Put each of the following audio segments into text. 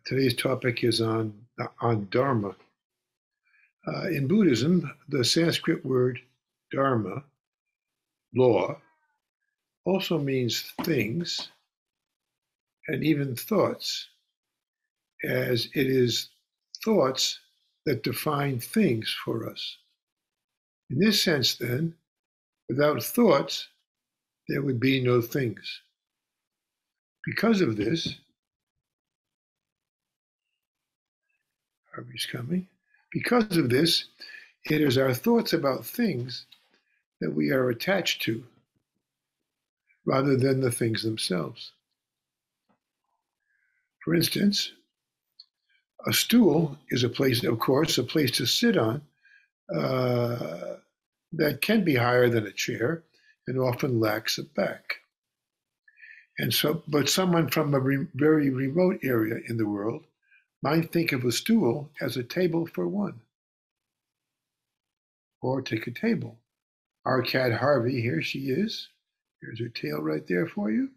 Today's topic is on Dharma. In Buddhism, the Sanskrit word Dharma, law, also means things and even thoughts, as it is thoughts that define things for us. In this sense, then, without thoughts, there would be no things. Because of this, Harvey's coming. Because of this, it is our thoughts about things that we are attached to, rather than the things themselves. For instance, a stool is a place, of course, a place to sit on that can be higher than a chair and often lacks a back. And so, but someone from a very remote area in the world might think of a stool as a table for one. Or take a table. Our cat Harvey, here she is. Here's her tail right there for you.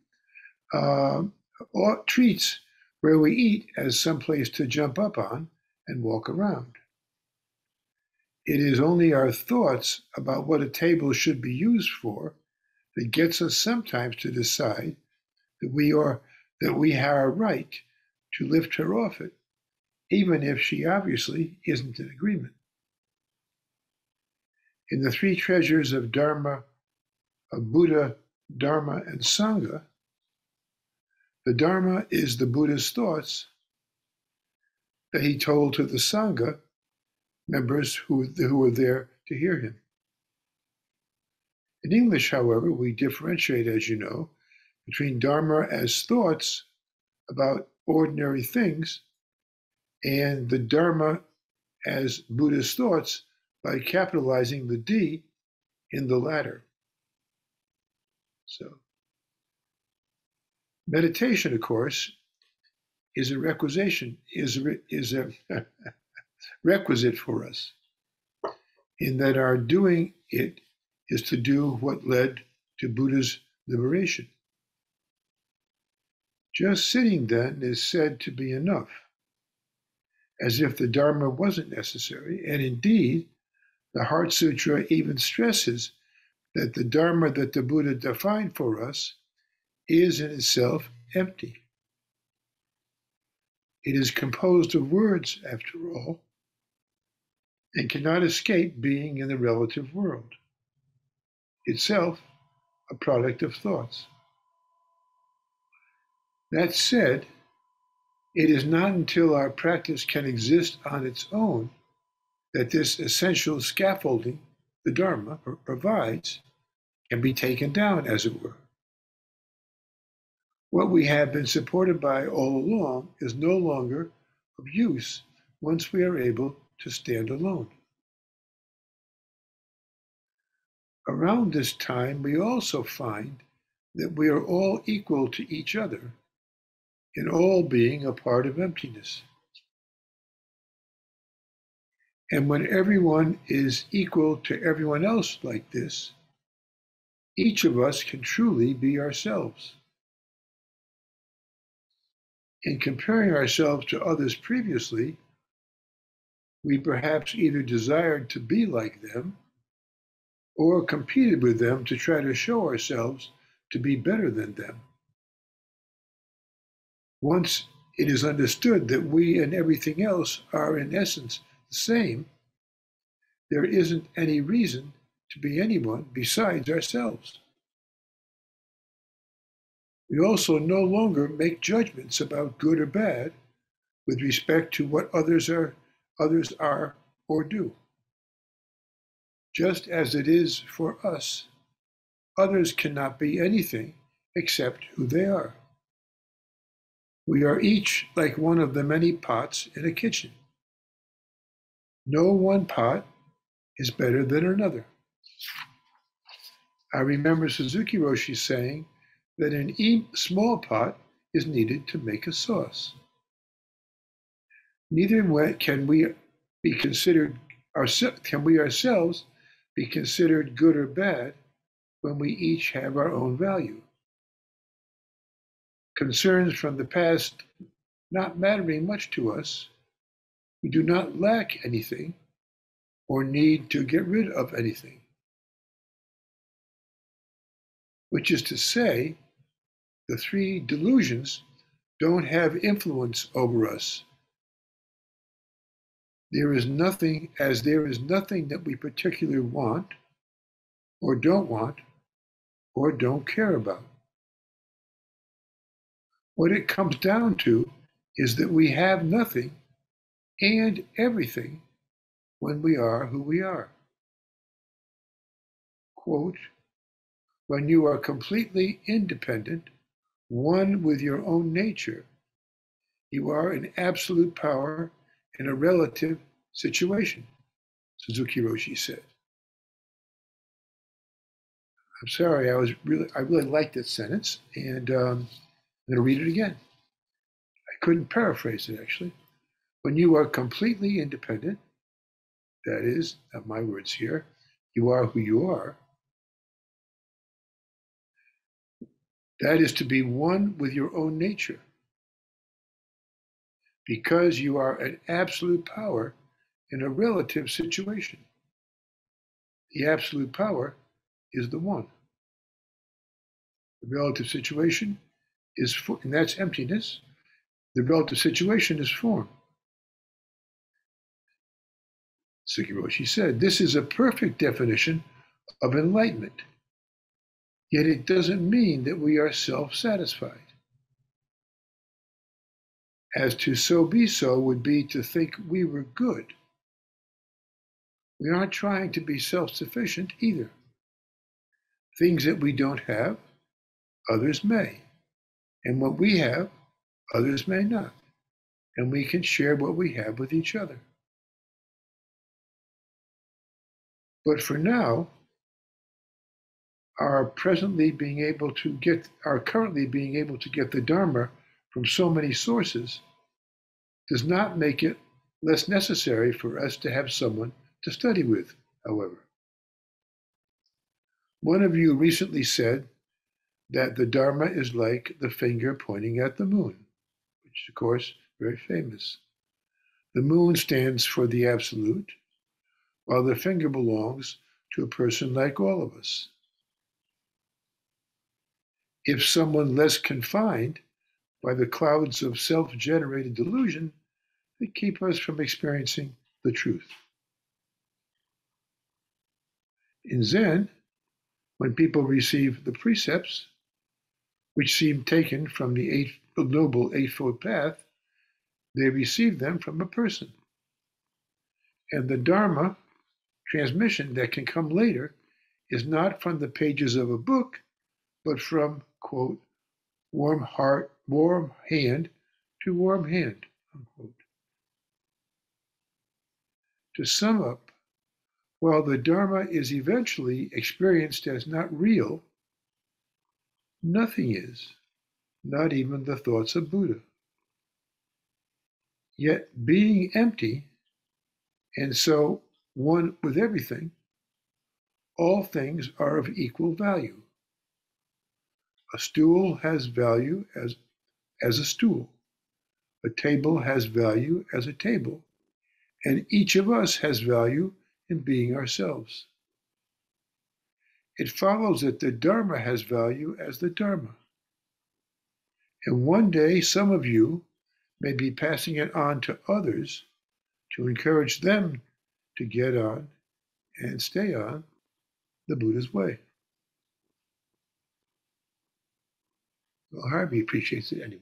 Or treats where we eat as some place to jump up on and walk around. It is only our thoughts about what a table should be used for that gets us sometimes to decide that we have a right to lift her off it, even if she obviously isn't in agreement. In the three treasures of Dharma, of Buddha, Dharma, and Sangha, the Dharma is the Buddha's thoughts that he told to the Sangha members who were there to hear him. In English, however, we differentiate, as you know, between Dharma as thoughts about ordinary things and the Dharma as Buddha's thoughts by capitalizing the D in the latter. So, meditation, of course, is a requisite for us, in that our doing it is to do what led to Buddha's liberation. Just sitting, then, is said to be enough, as if the Dharma wasn't necessary, and indeed, the Heart Sutra even stresses that the Dharma that the Buddha defined for us is in itself empty. It is composed of words, after all, and cannot escape being in the relative world, itself a product of thoughts. That said, it is not until our practice can exist on its own that this essential scaffolding the Dharma provides can be taken down, as it were. What we have been supported by all along is no longer of use once we are able to stand alone. Around this time, we also find that we are all equal to each other in all being a part of emptiness. And when everyone is equal to everyone else like this, each of us can truly be ourselves. In comparing ourselves to others previously, we perhaps either desired to be like them or competed with them to try to show ourselves to be better than them. Once it is understood that we and everything else are in essence the same, there isn't any reason to be anyone besides ourselves. We also no longer make judgments about good or bad with respect to what others are or do. Just as it is for us, others cannot be anything except who they are. We are each like one of the many pots in a kitchen. No one pot is better than another. I remember Suzuki Roshi saying that an small pot is needed to make a sauce. Neither can we ourselves be considered good or bad when we each have our own value. Concerns from the past not mattering much to us, we do not lack anything or need to get rid of anything. Which is to say, the three delusions don't have influence over us. There is nothing that we particularly want, or don't care about. What it comes down to is that we have nothing and everything when we are who we are. Quote, when you are completely independent, one with your own nature, you are in absolute power in a relative situation, Suzuki Roshi said. I'm sorry, I really liked that sentence, and I'm going to read it again. I couldn't paraphrase it, actually. When you are completely independent, that is, not my words here, you are who you are, that is to be one with your own nature. Because you are an absolute power in a relative situation. The absolute power is the one. The relative situation is, and that's emptiness. The relative situation is form. Suzuki Roshi said, this is a perfect definition of enlightenment. Yet it doesn't mean that we are self-satisfied. As to so be so would be to think we were good. We aren't trying to be self-sufficient either. Things that we don't have, others may. And what we have, others may not. And we can share what we have with each other. But for now, our currently being able to get the Dharma from so many sources does not make it less necessary for us to have someone to study with, however. One of you recently said that the Dharma is like the finger pointing at the moon, which is, of course, very famous. The moon stands for the Absolute, while the finger belongs to a person like all of us. If someone less confined by the clouds of self-generated delusion that keep us from experiencing the truth. In Zen, when people receive the precepts, which seem taken from the Noble Eightfold Path, they receive them from a person. And the Dharma transmission that can come later is not from the pages of a book, but from, quote, warm hand to warm hand, unquote. To sum up, while the Dharma is eventually experienced as not real, nothing is, not even the thoughts of Buddha. Yet being empty, and so one with everything, all things are of equal value. A stool has value as a stool. A table has value as a table. And each of us has value in being ourselves. It follows that the Dharma has value as the Dharma. And one day, some of you may be passing it on to others to encourage them to get on and stay on the Buddha's way. Well, Harvey appreciates it anyway.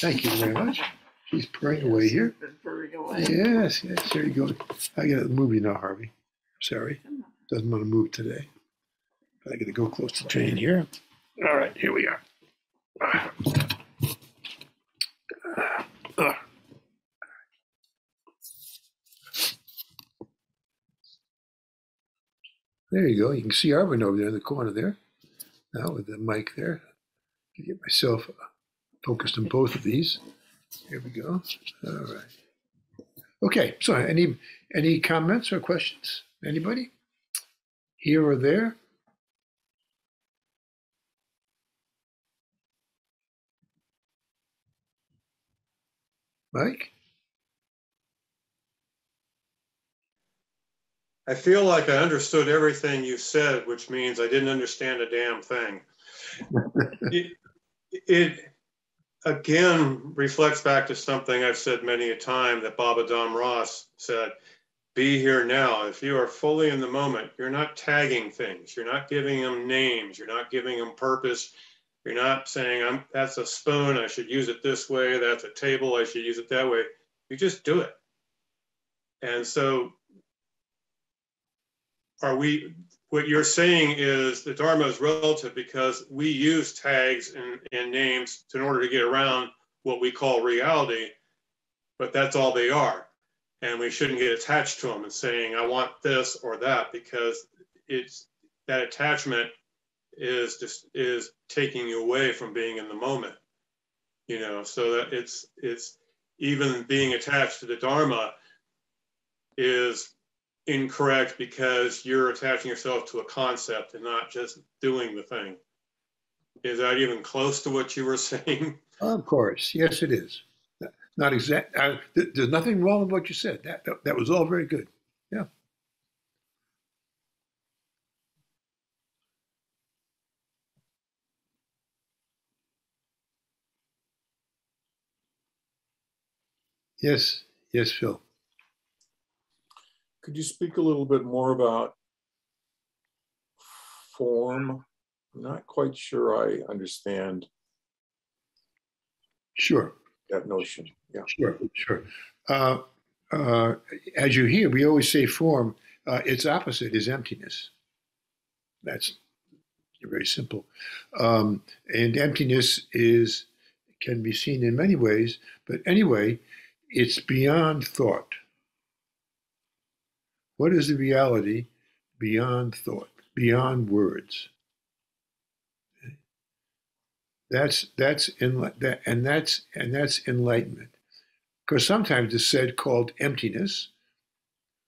Thank you very much. She's purring away here. Purring away. Yes, there you go. I got a movie now, Harvey. Sorry. Doesn't want to move today. But I got to go close to Jane here. All right, here we are. There you go. You can see Arvin over there in the corner there. Now with the mic there. Get myself focused on both of these. Here we go. All right. Okay, so any comments or questions? Anybody? Here or there? Mike? I feel like I understood everything you said, which means I didn't understand a damn thing. it again reflects back to something I've said many a time that Baba Dam Ross said, be here now. If you are fully in the moment, you're not tagging things. You're not giving them names. You're not giving them purpose. You're not saying, that's a spoon, I should use it this way. That's a table, I should use it that way. You just do it. And so what you're saying is the Dharma is relative because we use tags and names in order to get around what we call reality, but that's all they are. And we shouldn't get attached to them and saying, I want this or that, because that attachment is taking you away from being in the moment, so that it's even being attached to the Dharma is incorrect because you're attaching yourself to a concept and not just doing the thing. Is that even close to what you were saying? Of course. Yes, it is. Not exact. There's nothing wrong with what you said. That was all very good. Yeah. Yes. Yes, Phil. Could you speak a little bit more about form? I'm not quite sure I understand. Sure. That notion. Yeah. Sure. As you hear, we always say form. Its opposite is emptiness. That's very simple. And emptiness can be seen in many ways, but anyway, it's beyond thought. What is the reality beyond thought, beyond words? That's enlightenment. Because sometimes it's said called emptiness,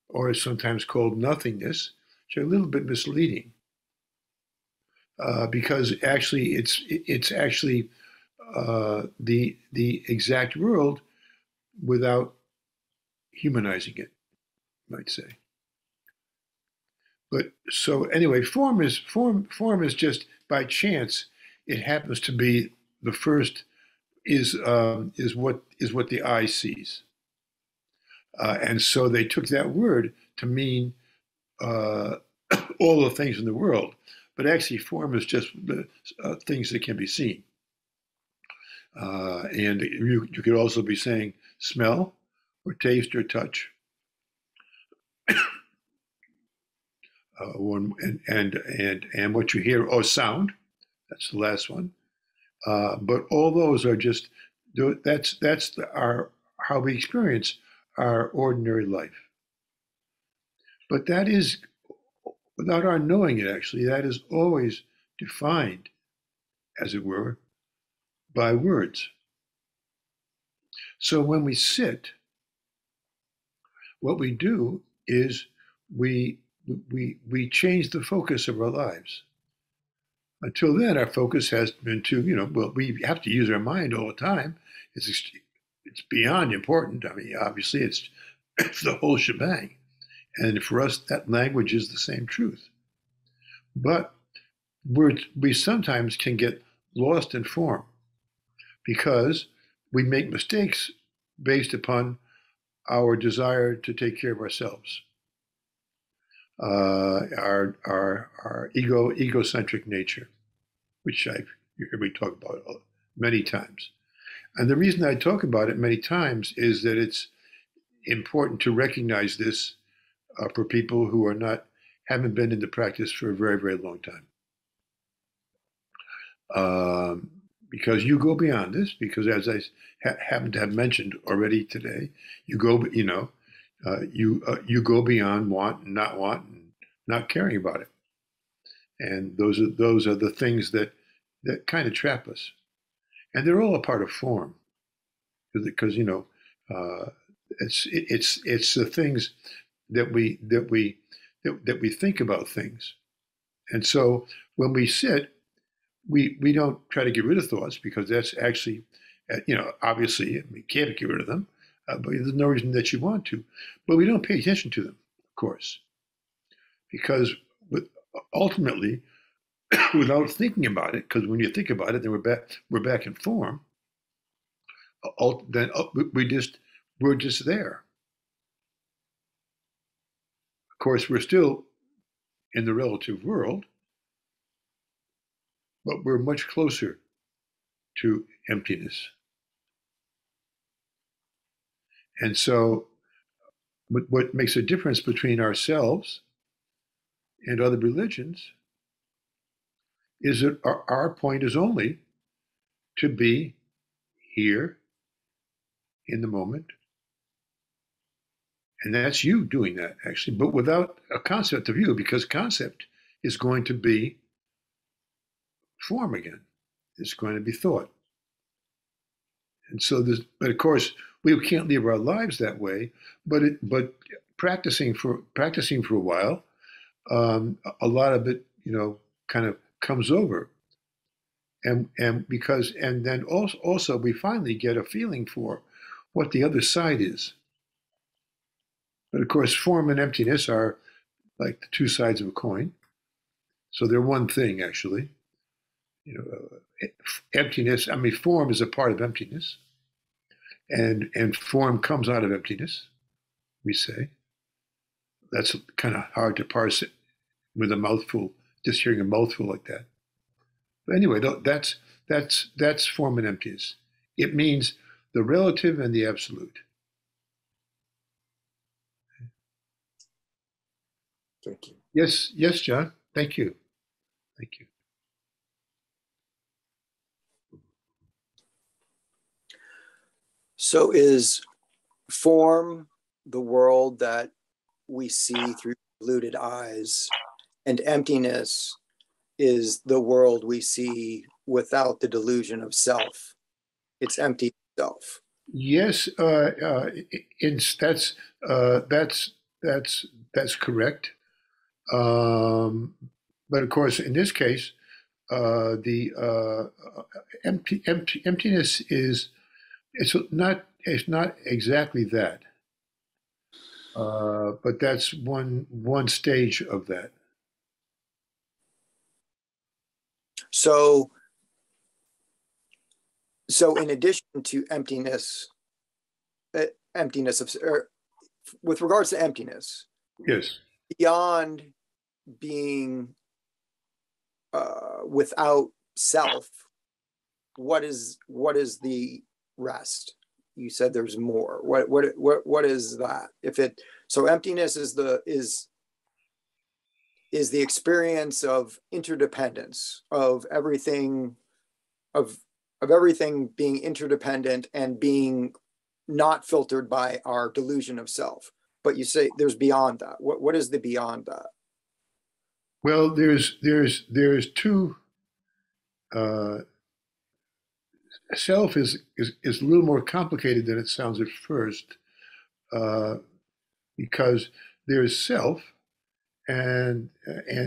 or it's sometimes called nothingness, which are a little bit misleading. Because actually, it's actually the exact world without humanizing it, you might say. But so anyway, form is just by chance. It happens to be the first is what the eye sees, and so they took that word to mean all the things in the world. But actually, form is just the things that can be seen. And you could also be saying smell or taste or touch. And what you hear, or sound, that's the last one. But all those are just, that's how we experience our ordinary life. But that is, without our knowing it actually, that is always defined, as it were, by words. So when we sit, what we do is we change the focus of our lives. Until then, our focus has been to, well, we have to use our mind all the time. It's beyond important. I mean, obviously, it's the whole shebang. And for us, that language is the same truth. But we sometimes can get lost in form because we make mistakes based upon our desire to take care of ourselves. Our egocentric nature, which you hear me talk about many times. And the reason I talk about it many times is that it's important to recognize this for people who haven't been in the practice for a very, very long time. Because you go beyond this, because as I happen to have mentioned already today, you go beyond want and not caring about it. And those are the things that kind of trap us. And they're all a part of form. Because it's the things that we think about things. And so when we sit, we don't try to get rid of thoughts because that's actually, obviously we can't get rid of them. but there's no reason that you want to. But we don't pay attention to them, of course, because ultimately, without thinking about it, because when you think about it, then we're back in form. Then we're just there. Of course, we're still in the relative world, but we're much closer to emptiness. And so, what makes a difference between ourselves and other religions is that our point is only to be here in the moment. And that's you doing that, actually, but without a concept of you, because concept is going to be form again. It's going to be thought. And so, but of course, we can't live our lives that way. But practicing for a while, a lot of it, kind of comes over, and then also we finally get a feeling for what the other side is. But of course, form and emptiness are like the two sides of a coin, so they're one thing actually. Emptiness. I mean, form is a part of emptiness, and form comes out of emptiness. We say that's kind of hard to parse it with a mouthful, just hearing a mouthful like that. But anyway, that's form and emptiness. It means the relative and the absolute. Thank you. Yes, John. Thank you. So is form the world that we see through polluted eyes, and emptiness is the world we see without the delusion of self? It's empty self. Yes, that's correct. But of course, in this case, the emptiness is it's not exactly that, but that's one stage of that. So in addition to emptiness of, with regards to emptiness, yes, beyond being without self, what is the rest? You said there's more. What is that? So emptiness is the experience of interdependence, of everything being interdependent and being not filtered by our delusion of self. But you say there's beyond that. What is the beyond that? Well, there's two. Self is a little more complicated than it sounds at first, because there is self, and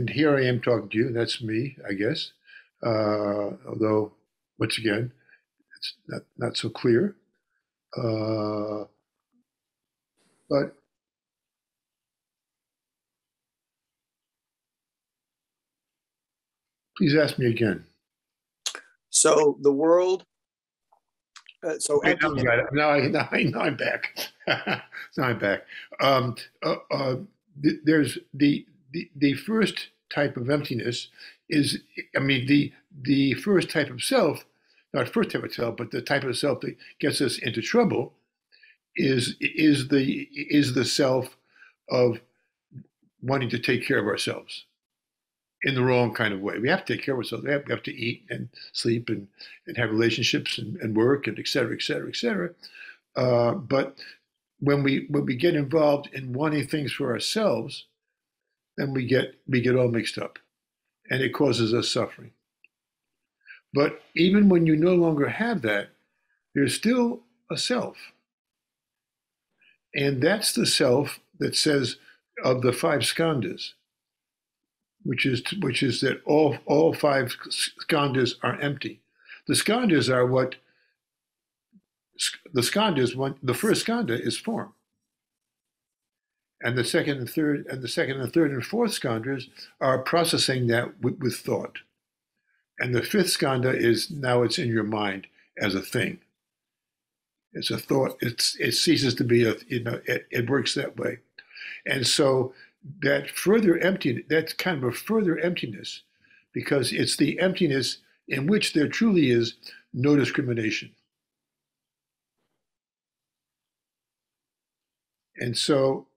here I am talking to you. That's me, I guess. Although, once again, it's not so clear. But please ask me again. So the world. Okay, now I'm back. Now I'm back. There's the first type of emptiness is, I mean, the first type of self, not first type of self, but the type of self that gets us into trouble is the self of wanting to take care of ourselves in the wrong kind of way. We have to take care of ourselves. We have to eat and sleep and have relationships and work and et cetera, et cetera, et cetera. But when we get involved in wanting things for ourselves, then we get all mixed up, and it causes us suffering. But even when you no longer have that, there's still a self. And that's the self that says of the five skandhas, which is that all five skandhas are empty. The skandhas are what the skandha is one. The first skandha is form, and the second and third, and fourth skandhas are processing that with thought, and the fifth skandha is now it's in your mind as a thing. It's a thought. It ceases to be a, it works that way, and so that further emptiness, that's kind of a further emptiness, because it's the emptiness in which there truly is no discrimination. And so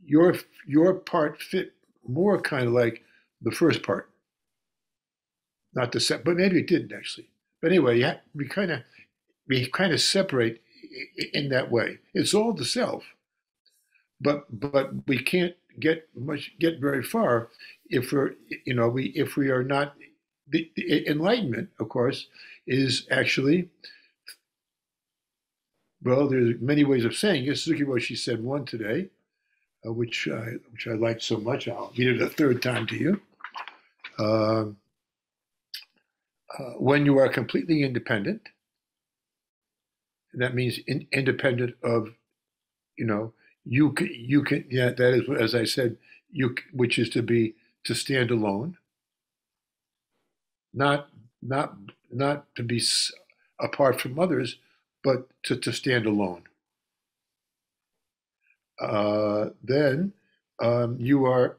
your part fit more kind of like the first part, not the second, but maybe it didn't actually. But anyway, yeah, we kind of separate in that way. It's all the self, but we can't get very far if we're if we are not. The enlightenment, of course, is actually, well, there's many ways of saying it. Suzuki Roshi said one today, which I liked so much. I'll read it a third time to you. When you are completely independent, that means independent of, you can, yeah, that is, as I said, which is to stand alone, not to be apart from others, but to stand alone. Then you are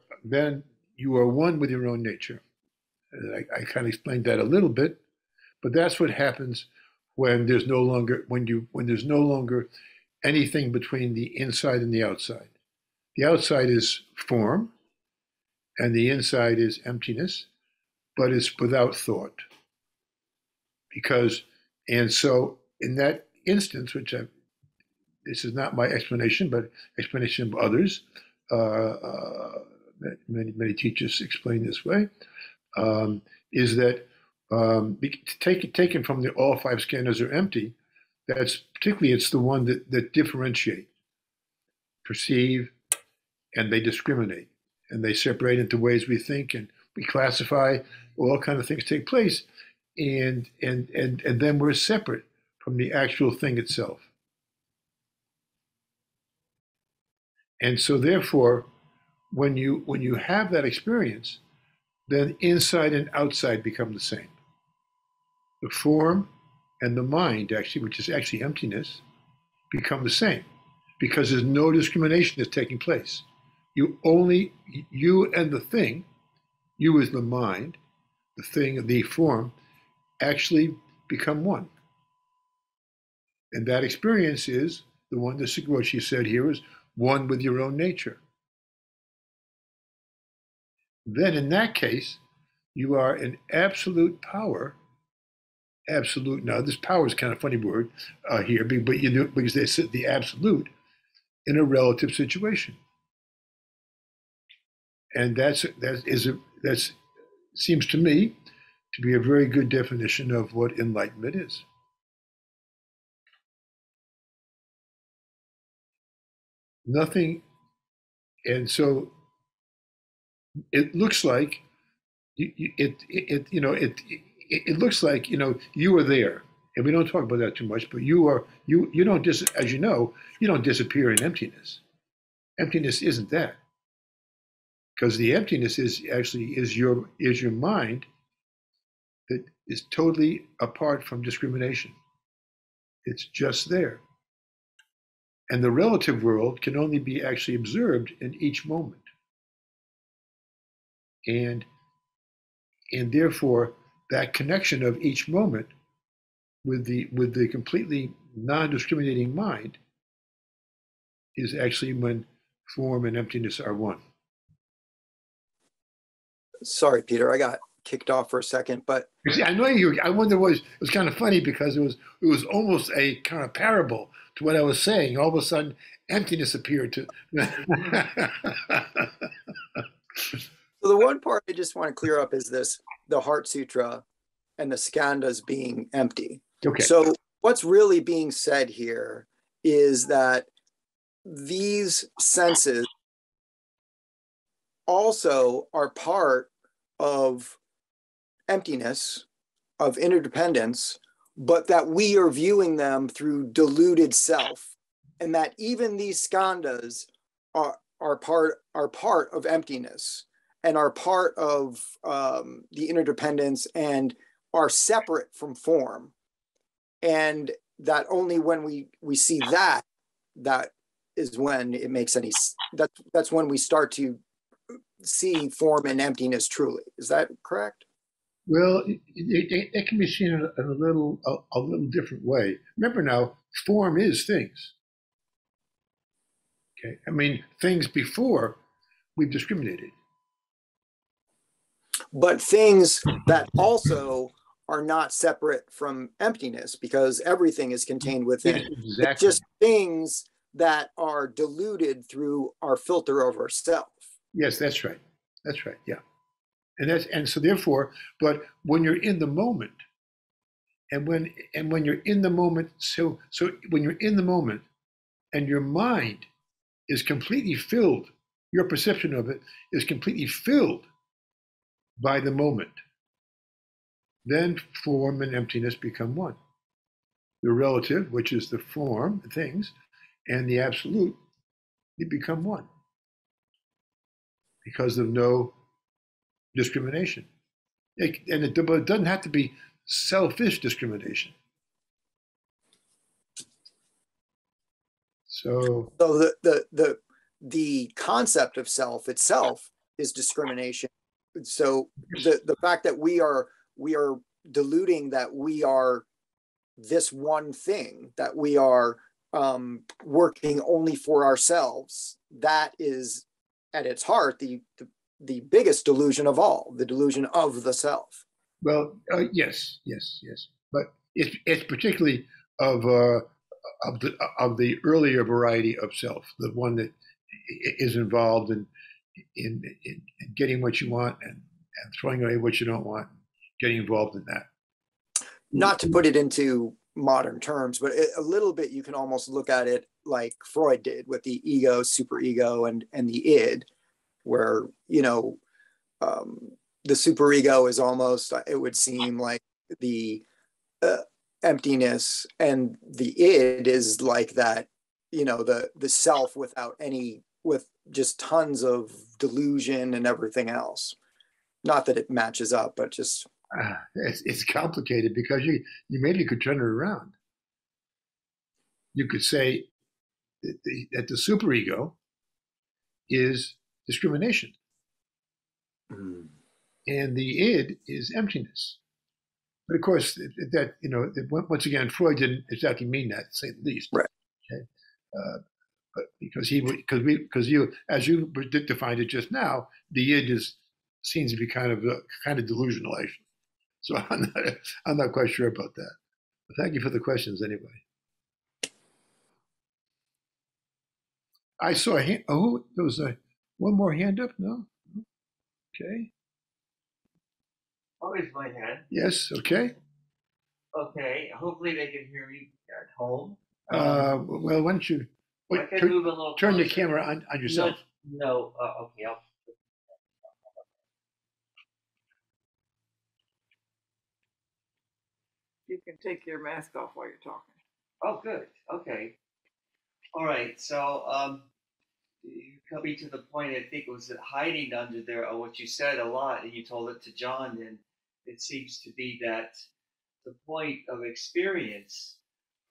one with your own nature. I kind of explained that a little bit, but that's what happens when there's no longer anything between the inside and the outside. The outside is form, and the inside is emptiness, but it's without thought. And so in that instance, this is not my explanation, but explanation of others, many teachers explain this way, is that taken from all five skandhas are empty, it's the one that differentiate, perceive, and they discriminate, and they separate into ways we think, and we classify, all kinds of things take place, and then we're separate from the actual thing itself. And so therefore, when you have that experience, then inside and outside become the same. The form and the mind, actually, which is actually emptiness, become the same, because there's no discrimination that's taking place. You and the thing, you as the mind, the thing, the form, actually become one. And that experience is the one that Roshi said here is one with your own nature. Then in that case, you are in absolute power. Absolute, now this power is kind of a funny word here, but you do, because they said the absolute in a relative situation. And that seems to me to be a very good definition of what enlightenment is. Nothing, and so it looks like it looks like you are there, and we don't talk about that too much. But you don't as you know, you don't disappear in emptiness. Emptiness isn't that, because the emptiness is your mind that is totally apart from discrimination. It's just there. And the relative world can only be actually observed in each moment. And therefore, that connection of each moment with the completely non-discriminating mind is actually when form and emptiness are one. Sorry, Peter, I got kicked off for a second, but I know I wonder it was kind of funny, because it was almost a kind of parable to what I was saying. All of a sudden, emptiness appeared to. So the one part I just want to clear up is the Heart Sutra and the skandhas being empty. Okay. So what's really being said here is that these senses also are part of emptiness, of interdependence, but that we are viewing them through deluded self, and that even these skandhas are part of emptiness and are part of the interdependence and are separate from form, and that only when we see that is when it makes any, that's when we start to see form and emptiness truly. Is that correct? Well, it can be seen in a little different way. Remember now, form is things. Okay, I mean things before we've discriminated. But things that also are not separate from emptiness, because everything is contained within. Exactly. It's just things that are diluted through our filter of ourself. Yes, that's right. That's right. Yeah, and so therefore, but when you're in the moment, and when you're in the moment, so when you're in the moment, and your mind is completely filled, your perception of it is completely filled by the moment, then form and emptiness become one. The relative, which is the form, things, and the absolute, they become one because of no discrimination. But it doesn't have to be selfish discrimination. So the concept of self itself is discrimination. So the fact that we are deluding that we are this one thing, that we are working only for ourselves, that is at its heart the biggest delusion of all, the delusion of the self. Well, yes, but it's particularly of the earlier variety of self, the one that is involved in getting what you want and throwing away what you don't want, getting involved in that. Not to put it into modern terms, but a little bit you can almost look at it like Freud did with the ego, superego, and the id, where the superego is almost, it would seem like the emptiness, and the id is like that, the self with just tons of delusion and everything else. Not that it matches up, but just it's complicated because you maybe could turn it around. You could say that the superego is discrimination, and the id is emptiness. But of course, that once again, Freud didn't exactly mean that, to say the least. Right. Okay. But because you, as you defined it just now, the id seems to be kind of delusional, actually. So I'm not quite sure about that. But thank you for the questions anyway. I saw a hand. Oh, there was one more hand up. No. Okay. I'll raise my hand. Yes. Okay. Okay. Hopefully they can hear me at home. Well, why don't you I can move a little turn closer. your camera on yourself? No. Okay. You can take your mask off while you're talking. Oh, good. Okay. All right. So, coming to the point, I think it was that hiding under there, or what you said a lot, and you told it to John, and it seems to be that the point of experience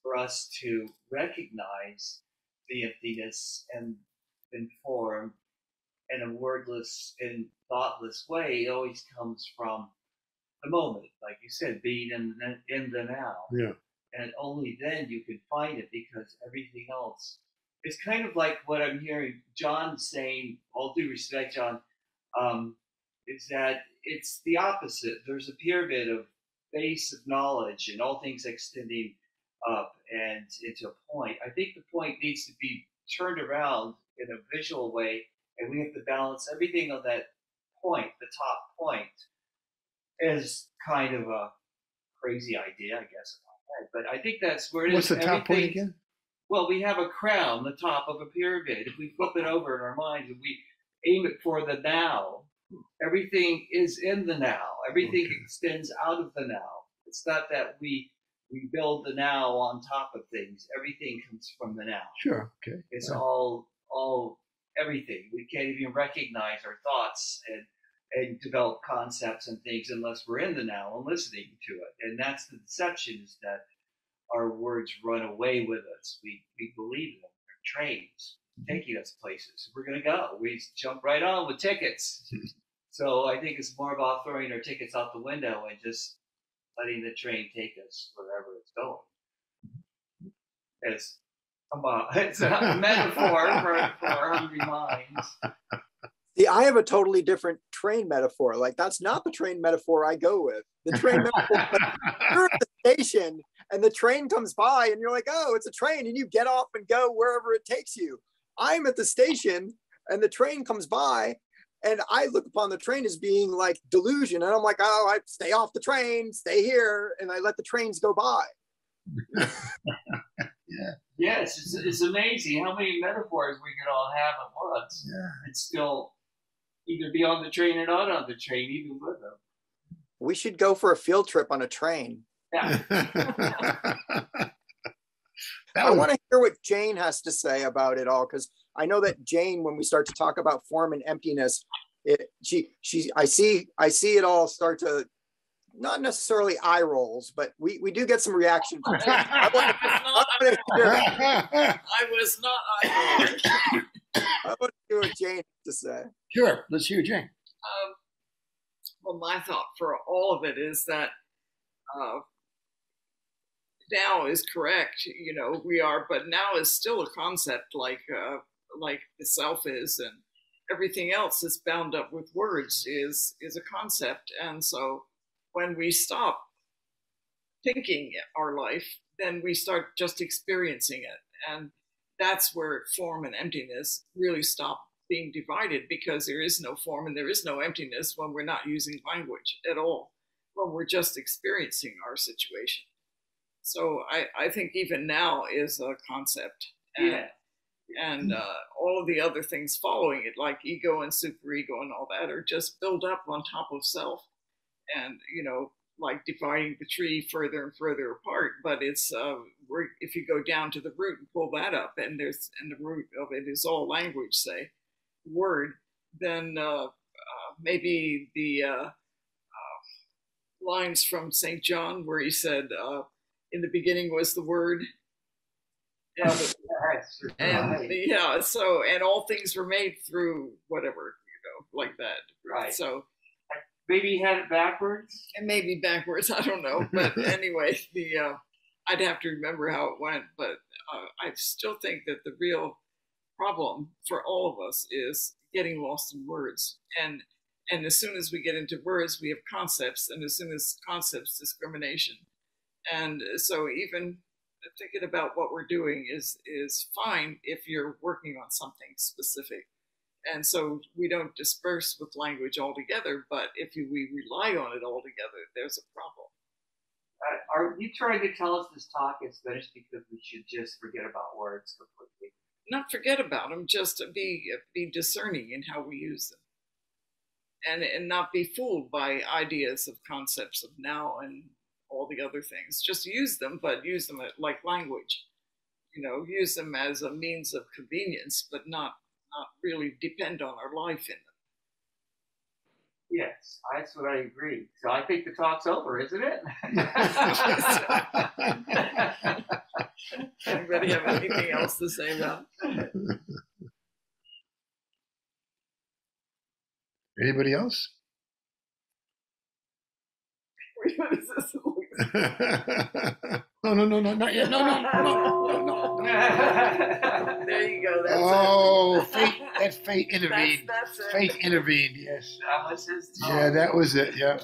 for us to recognize the emptiness and form in a wordless and thoughtless way, it always comes from the moment, like you said, being in the now. Yeah. And only then you can find it, because everything else is kind of like what I'm hearing John saying, all due respect, John, is that it's the opposite. There's a pyramid of base of knowledge and all things extending up and into a point. I think the point needs to be turned around in a visual way, and we have to balance everything on that point, the top point, is kind of a crazy idea, I guess. But I think that's where it What's is. the top point again? Well, we have a crown, the top of a pyramid. If we flip it over in our minds, if we aim it for the now, everything is in the now. Everything extends out of the now. It's not that we We build the now on top of things. Everything comes from the now. Sure. Okay. It's Right. all everything. We can't even recognize our thoughts and develop concepts and things unless we're in the now and listening to it. And that's the deception, is that our words run away with us. We believe them. They're trains taking us places. We're going to go. We jump right on with tickets. So I think it's more about throwing our tickets out the window and just letting the train take us wherever it's going. It's a metaphor for our hungry minds. See, I have a totally different train metaphor. Like, that's not the train metaphor I go with. The train metaphor, you're at the station and the train comes by and you're like, oh, it's a train, and you get off and go wherever it takes you. I'm at the station and the train comes by, and I look upon the train as being like delusion. And I'm like, oh, I stay off the train, stay here, and I let the trains go by. Yeah. Yes, it's amazing how many metaphors we could all have at once. Yeah. And still either be on the train or not on the train, even with them. We should go for a field trip on a train. Yeah. I want to hear what Jane has to say about it all, because I know that Jane, when we start to talk about form and emptiness, I see it all start to, not necessarily eye rolls, but we do get some reaction from Jane. I was not eye-rolling. want to hear what Jane has to say. Sure. Let's hear Jane. Well, my thought for all of it is that now is correct. You know, we are, but now is still a concept like the self is, and everything else is bound up with words is a concept. And so when we stop thinking our life, then we start just experiencing it. And that's where form and emptiness really stop being divided, because there is no form and there is no emptiness when we're not using language at all, when we're just experiencing our situation. So I think even now is a concept. And all of the other things following it, like ego and superego and all that, are just built up on top of self. And, you know, like dividing the tree further and further apart. But it's if you go down to the root and pull that up, and the root of it is all language, say, word, then maybe the lines from St. John where he said, in the beginning was the word. Yeah, so, and all things were made through whatever, like that. Right. So maybe he had it backwards. It may be backwards, I don't know. But anyway, I'd have to remember how it went. But I still think that the real problem for all of us is getting lost in words. And as soon as we get into words, we have concepts. And as soon as concepts, discrimination. And so even thinking about what we're doing is fine if you're working on something specific. And so we don't disperse with language altogether, but if we rely on it altogether, there's a problem. Are you trying to tell us this talk is finished because we should just forget about words completely? Not forget about them, just be discerning in how we use them. And not be fooled by ideas of concepts of now and all the other things. Just use them, but use them like language. You know, use them as a means of convenience, but not really depend on our life in them. Yes, that's what I agree. So I think the talk's over, isn't it? Anybody have anything else to say about it? Anybody else? What is this? No, not yet. No. There you go. That's Fate intervened. That's it. Fate intervened, yes. That was his talk. Yeah, that was it, yeah.